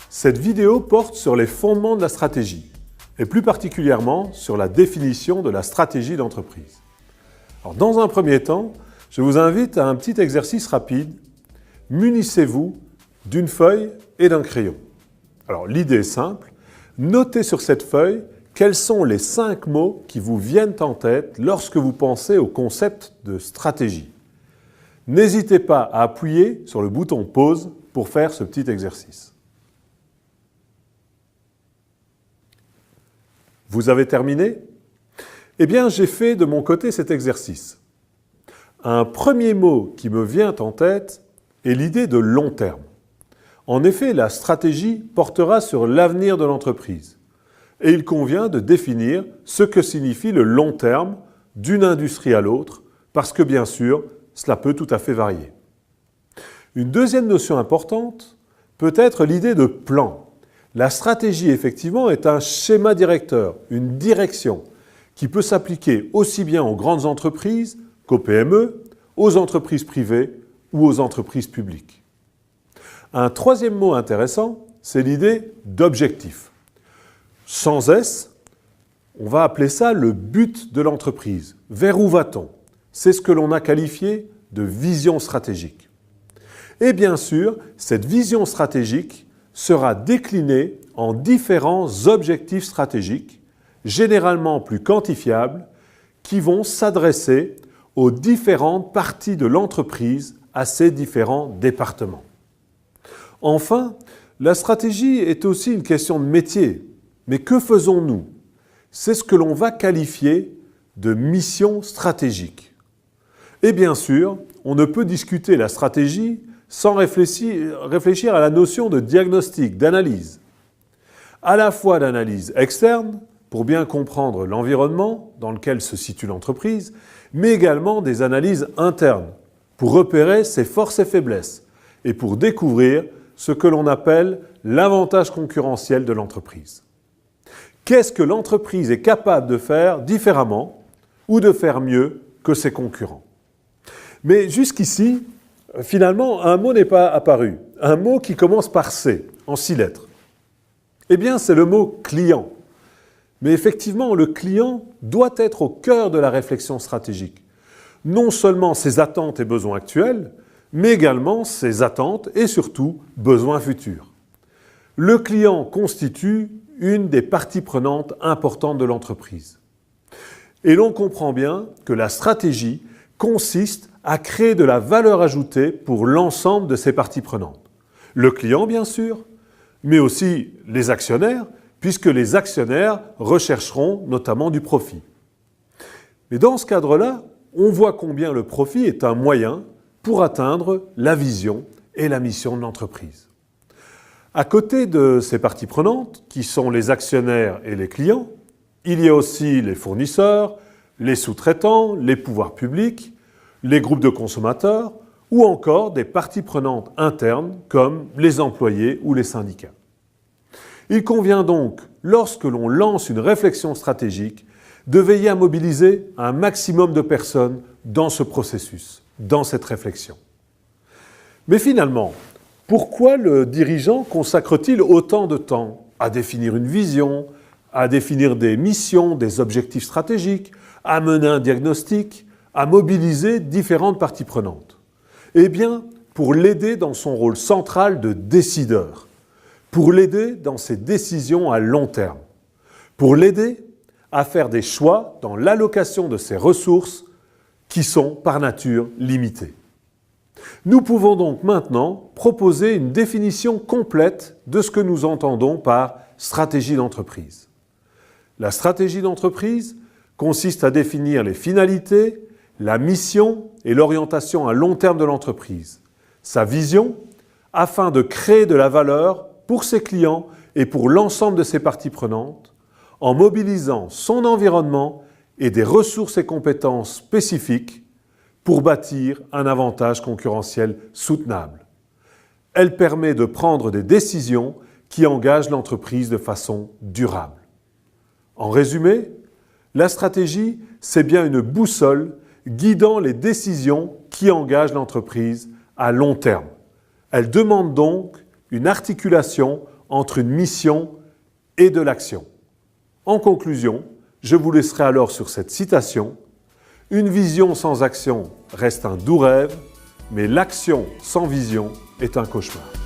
Cette vidéo porte sur les fondements de la stratégie, et plus particulièrement sur la définition de la stratégie d'entreprise. Alors, dans un premier temps, je vous invite à un petit exercice rapide. Munissez-vous d'une feuille et d'un crayon. Alors, l'idée est simple. Notez sur cette feuille quels sont les 5 mots qui vous viennent en tête lorsque vous pensez au concept de stratégie. N'hésitez pas à appuyer sur le bouton pause pour faire ce petit exercice. Vous avez terminé? Eh bien, j'ai fait de mon côté cet exercice. Un premier mot qui me vient en tête est l'idée de long terme. En effet, la stratégie portera sur l'avenir de l'entreprise. Et il convient de définir ce que signifie le long terme d'une industrie à l'autre, parce que bien sûr, cela peut tout à fait varier. Une deuxième notion importante peut être l'idée de plan. La stratégie, effectivement, est un schéma directeur, une direction, qui peut s'appliquer aussi bien aux grandes entreprises qu'aux PME, aux entreprises privées ou aux entreprises publiques. Un troisième mot intéressant, c'est l'idée d'objectif. Sans S, on va appeler ça le but de l'entreprise. Vers où va-t-on? C'est ce que l'on a qualifié de vision stratégique. Et bien sûr, cette vision stratégique sera déclinée en différents objectifs stratégiques, généralement plus quantifiables, qui vont s'adresser aux différentes parties de l'entreprise, à ses différents départements. Enfin, la stratégie est aussi une question de métier. Mais que faisons-nous? C'est ce que l'on va qualifier de mission stratégique. Et bien sûr, on ne peut discuter la stratégie sans réfléchir à la notion de diagnostic, d'analyse. À la fois d'analyse externe, pour bien comprendre l'environnement dans lequel se situe l'entreprise, mais également des analyses internes, pour repérer ses forces et faiblesses, et pour découvrir ce que l'on appelle l'avantage concurrentiel de l'entreprise. Qu'est-ce que l'entreprise est capable de faire différemment ou de faire mieux que ses concurrents? Mais jusqu'ici, finalement, un mot n'est pas apparu. Un mot qui commence par C, en 6 lettres. Eh bien, c'est le mot client. Mais effectivement, le client doit être au cœur de la réflexion stratégique. Non seulement ses attentes et besoins actuels, mais également ses attentes et surtout besoins futurs. Le client constitue une des parties prenantes importantes de l'entreprise. Et l'on comprend bien que la stratégie consiste à créer de la valeur ajoutée pour l'ensemble de ces parties prenantes. Le client, bien sûr, mais aussi les actionnaires, puisque les actionnaires rechercheront notamment du profit. Mais dans ce cadre-là, on voit combien le profit est un moyen pour atteindre la vision et la mission de l'entreprise. À côté de ces parties prenantes, qui sont les actionnaires et les clients, il y a aussi les fournisseurs, les sous-traitants, les pouvoirs publics, les groupes de consommateurs ou encore des parties prenantes internes comme les employés ou les syndicats. Il convient donc, lorsque l'on lance une réflexion stratégique, de veiller à mobiliser un maximum de personnes dans ce processus, dans cette réflexion. Mais finalement, pourquoi le dirigeant consacre-t-il autant de temps à définir une vision, à définir des missions, des objectifs stratégiques, à mener un diagnostic, à mobiliser différentes parties prenantes? Eh bien, pour l'aider dans son rôle central de décideur, pour l'aider dans ses décisions à long terme, pour l'aider à faire des choix dans l'allocation de ses ressources qui sont par nature limitées. Nous pouvons donc maintenant proposer une définition complète de ce que nous entendons par stratégie d'entreprise. La stratégie d'entreprise consiste à définir les finalités, la mission et l'orientation à long terme de l'entreprise, sa vision, afin de créer de la valeur pour ses clients et pour l'ensemble de ses parties prenantes, en mobilisant son environnement et des ressources et compétences spécifiques pour bâtir un avantage concurrentiel soutenable. Elle permet de prendre des décisions qui engagent l'entreprise de façon durable. En résumé, la stratégie, c'est bien une boussole guidant les décisions qui engagent l'entreprise à long terme. Elle demande donc une articulation entre une mission et de l'action. En conclusion, je vous laisserai alors sur cette citation. Une vision sans action reste un doux rêve, mais l'action sans vision est un cauchemar.